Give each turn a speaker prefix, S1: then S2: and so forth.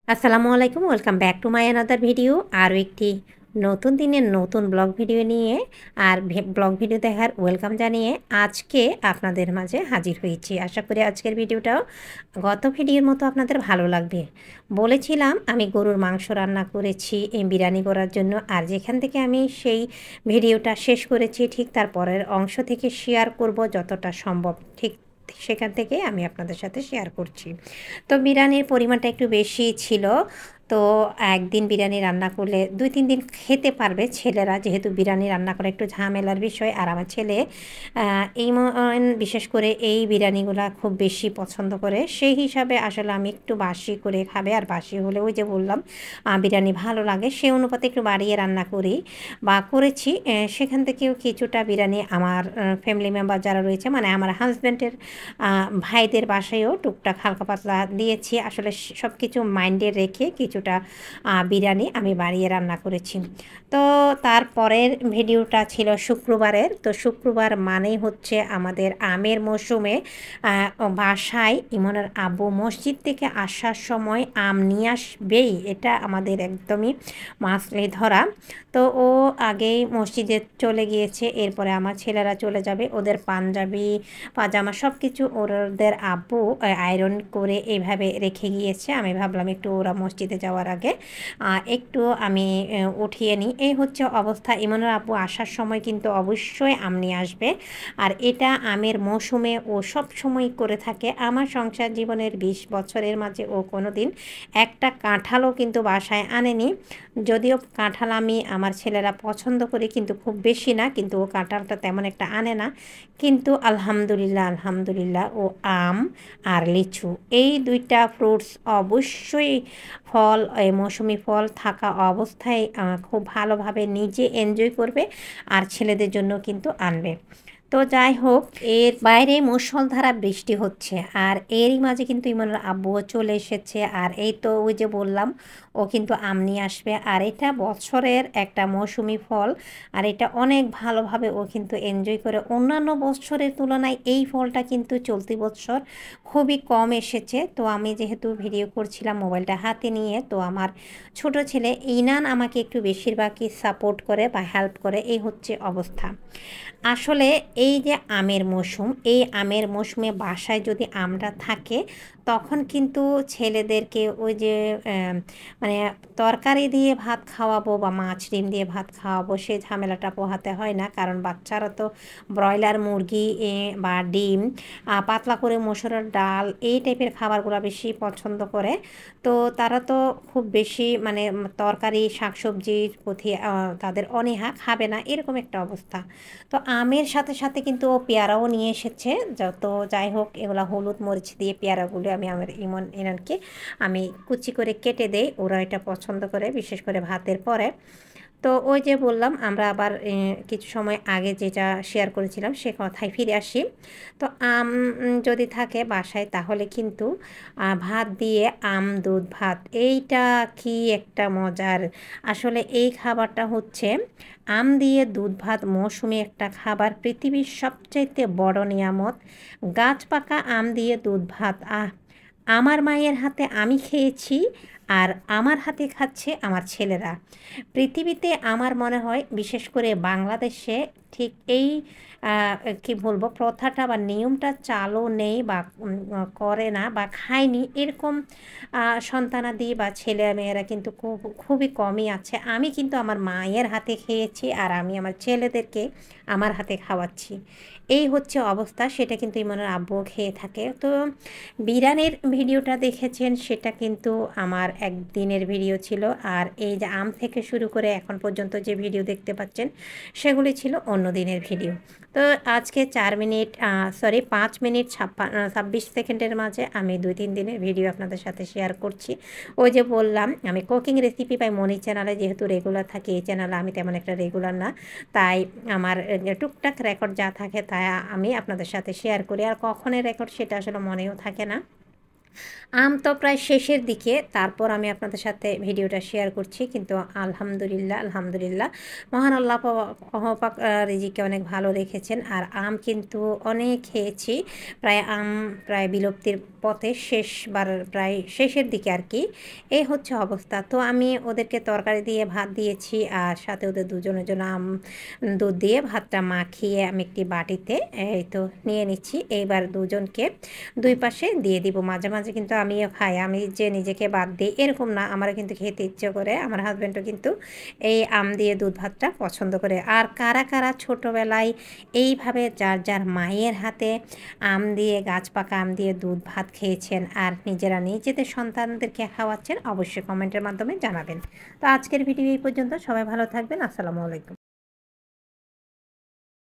S1: আসসালামু আলাইকুম, welcome back to my another video. আরও একটি নতুন দিনের নতুন ব্লগ ভিডিও নিয়ে ব্লগ ভিডিও দেখার ওয়েলকাম জানিয়ে আজকে আপনাদের মাঝে হাজির হয়েছি। আশা করি আজকের ভিডিওটাও গত ভিডিওর মতো আপনাদের ভালো লাগবে। বলেছিলাম আমি গরুর মাংস রান্না করেছি বিরিয়ানি করার জন্য, আর যেখান থেকে আমি সেই ভিডিওটা শেষ করেছি ঠিক তার পরের অংশ থেকে শেয়ার করব যতটা সম্ভব, ঠিক সেখান থেকে আমি আপনাদের সাথে শেয়ার করছি। তো বিরিয়ানির পরিমাণটা একটু বেশি ছিল। তো একদিন বিরিয়ানি রান্না করলে ২-৩ দিন খেতে পারবে ছেলেরা, যেহেতু বিরিয়ানি রান্না করা একটু ঝামেলার বিষয়। আর আমার ছেলে বিশেষ করে এই বিরিয়ানিগুলা খুব বেশি পছন্দ করে। সেই হিসাবে আসলে আমি একটু বাসি করে খাবে, আর বাসি হলে ওই যে বললাম বিরিয়ানি ভালো লাগে, সেই অনুপাতে একটু বাড়িয়ে রান্না করি বা করেছি। সেখান থেকেও কিছুটা বিরিয়ানি আমার ফ্যামিলি মেম্বার যারা রয়েছে, মানে আমার হাজব্যান্ডের ভাইদের বাসায়ও টুকটাক হালকা পাতলা দিয়েছি। আসলে সব কিছু মাইন্ডে রেখে কিছুটা বিরিয়ানি আমি বাড়িয়ে রান্না করেছি। তো তারপরের ভিডিওটা ছিল শুক্রবারের। তো শুক্রবার মানেই হচ্ছে আমাদের আমের মৌসুমে বাসায় ইমনের আব্বু মসজিদ থেকে আসার সময় আম নিয়ে আসবেই, এটা আমাদের একদমই মাসলি ধরা। তো ও আগেই মসজিদে চলে গিয়েছে, এরপরে আমার ছেলেরা চলে যাবে। ওদের পাঞ্জাবি পাজামা সব কিছু ওদের আব্বু আয়রন করে এইভাবে রেখে গিয়েছে। আমি ভাবলাম একটু ওরা মসজিদে যাওয়ার আগে একটু আমি উঠিয়ে নিই। এই হচ্ছে অবস্থা। ইমনের আব্বু আসার সময় কিন্তু অবশ্যই আম নিয়ে আসবে, আর এটা আমের মৌসুমে ও সব সময় করে থাকে। আমার সংসার জীবনের ২০ বছরের মাঝে ও কোনো দিন একটা কাঁঠালও কিন্তু বাসায় আনেনি। যদিও কাঁঠাল আমি আমার ছেলেরা পছন্দ করি, কিন্তু খুব বেশি না, কিন্তু ও কাঁঠালটা তেমন একটা আনে না। কিন্তু আলহামদুলিল্লাহ আলহামদুলিল্লাহ ও আম আর লিচু এই দুইটা ফ্রুটস অবশ্যই ফল, মৌসুমি ফল থাকা অবস্থায় খুব ভালোভাবে নিজে এনজয় করবে, আর ছেলেদের জন্য কিন্তু আনবে। তো যাই হোক, এর বাইরে মুষলধারা বৃষ্টি হচ্ছে, আর এরই মাঝে কিন্তু ইমনের আব্বুও চলে এসেছে। আর এই তো ওই যে বললাম ও কিন্তু আম নিয়ে আসবে, আর এটা বছরের একটা মৌসুমি ফল, আর এটা অনেক ভালোভাবে ও কিন্তু এনজয় করে। অন্যান্য বছরের তুলনায় এই ফলটা কিন্তু চলতি বছর খুবই কম এসেছে। তো আমি যেহেতু ভিডিও করছিলাম মোবাইলটা হাতে নিয়ে, তো আমার ছোট ছেলে ইনান আমাকে একটু বেশিরভাগই সাপোর্ট করে বা হেল্প করে, এই হচ্ছে অবস্থা। আসলে এই যে আমের মৌসুম, এই আমের মৌসুমে বাসায় যদি আমটা থাকে তখন কিন্তু ছেলেদেরকে ওই যে মানে তরকারি দিয়ে ভাত খাওয়াবো বা মাছ ডিম দিয়ে ভাত খাওয়াবো, সে ঝামেলাটা পোহাতে হয় না। কারণ বাচ্চারা তো ব্রয়লার মুরগি বা ডিম, পাতলা করে মসুরের ডাল এই টাইপের খাবারগুলো বেশি পছন্দ করে। তো তারা তো খুব বেশি মানে তরকারি শাকসবজির প্রতি তাদের অনীহা, খাবে না, এরকম একটা অবস্থা। তো আমের সাথে সাথে কিন্তু ও পেয়ারাও নিয়ে এসেছে। যত যাই হোক, এগুলো হলুদ মরিচ দিয়ে পেয়ারাগুলো আমি আমার ইনানকে আমি কুচি করে কেটে দেই, ওরা এটা পছন্দ করে, বিশেষ করে ভাতের পরে। তো ওই যে বললাম আমরা আবার কিছু সময় আগে যেটা শেয়ার করেছিলাম সে কথায় ফিরে আসি। তো আম যদি থাকে বাসায় তাহলে কিন্তু ভাত দিয়ে আম দুধ ভাত, এইটা কি একটা মজার। আসলে এই খাবারটা হচ্ছে আম দিয়ে দুধ ভাত মৌসুমি একটা খাবার, পৃথিবীর সবচাইতে বড় নিয়ামত। গাছ পাকা আম দিয়ে দুধ ভাত, আমার মায়ের হাতে আমি খেয়েছি, আর আমার হাতে খাচ্ছে আমার ছেলেরা। পৃথিবীতে আমার মনে হয় বিশেষ করে বাংলাদেশে ঠিক এই কি বলবো প্রথাটা বা নিয়মটা চালু নেই বা করে না বা খায়নি এরকম সন্তানাদি বা ছেলে মেয়েরা কিন্তু খুবই কমই আছে। আমি কিন্তু আমার মায়ের হাতে খেয়েছি, আর আমি আমার ছেলেদেরকে আমার হাতে খাওয়াচ্ছি। এই হচ্ছে অবস্থা। সেটা কিন্তু ইমনের আব্বুও খেয়ে থাকে। তো বিরিয়ানির ভিডিওটা দেখেছেন সেটা কিন্তু আমার একদিনের ভিডিও ছিল, আর এই যে আম থেকে শুরু করে এখন পর্যন্ত যে ভিডিও দেখতে পাচ্ছেন সেগুলি ছিল অন্য দিনের ভিডিও। তো আজকে 5 মিনিট 26 সেকেন্ডের মাঝে আমি 2-3 দিনের ভিডিও আপনাদের সাথে শেয়ার করছি। ওই যে বললাম আমি কুকিং রেসিপি পাই মনি চ্যানেলে, যেহেতু রেগুলার থাকি এই চ্যানেলে, আমি তেমন একটা রেগুলার না, তাই আমার টুকটাক রেকর্ড যা থাকে তা আমি আপনাদের সাথে শেয়ার করি। আর কখনের রেকর্ড সেটা আসলে মনেও থাকে না। আম তো প্রায় শেষের দিকে, তারপর আমি আপনাদের সাথে ভিডিওটা শেয়ার করছি। কিন্তু আলহামদুলিল্লাহ মহান আল্লাহ পাক রিজিকে অনেক ভালো রেখেছেন। আর আম কিন্তু অনেক খেয়েছি, প্রায় বিলুপ্তির পথে, প্রায় শেষের দিকে আর কি। এই হচ্ছে অবস্থা। তো আমি ওদেরকে তরকারি দিয়ে ভাত দিয়েছি, আর সাথে ওদের দুজনের জন্য দুধ দিয়ে ভাতটা মাখিয়ে আমি একটি বাটিতে এই তো নিয়ে নিচ্ছি। এইবার দুজনকে দুই পাশে দিয়ে দিব। মাঝে মাঝে কিন্তু আমিও খাই, আমি যে নিজেকে বাদ দিই এরকম না, আমারও কিন্তু খেতে ইচ্ছে করে। আমার হাজব্যান্ডও কিন্তু এই আম দিয়ে দুধ ভাতটা পছন্দ করে। আর কারা কারা ছোটোবেলায় এইভাবে যার যার মায়ের হাতে গাছ পাকা আম দিয়ে দুধ ভাত খেয়েছেন আর নিজেরা নিজেদের সন্তানদেরকে খাওয়াচ্ছেন, অবশ্যই কমেন্টের মাধ্যমে জানাবেন। তো আজকের ভিডিও এই পর্যন্ত। সবাই ভালো থাকবেন। আসসালামু আলাইকুম।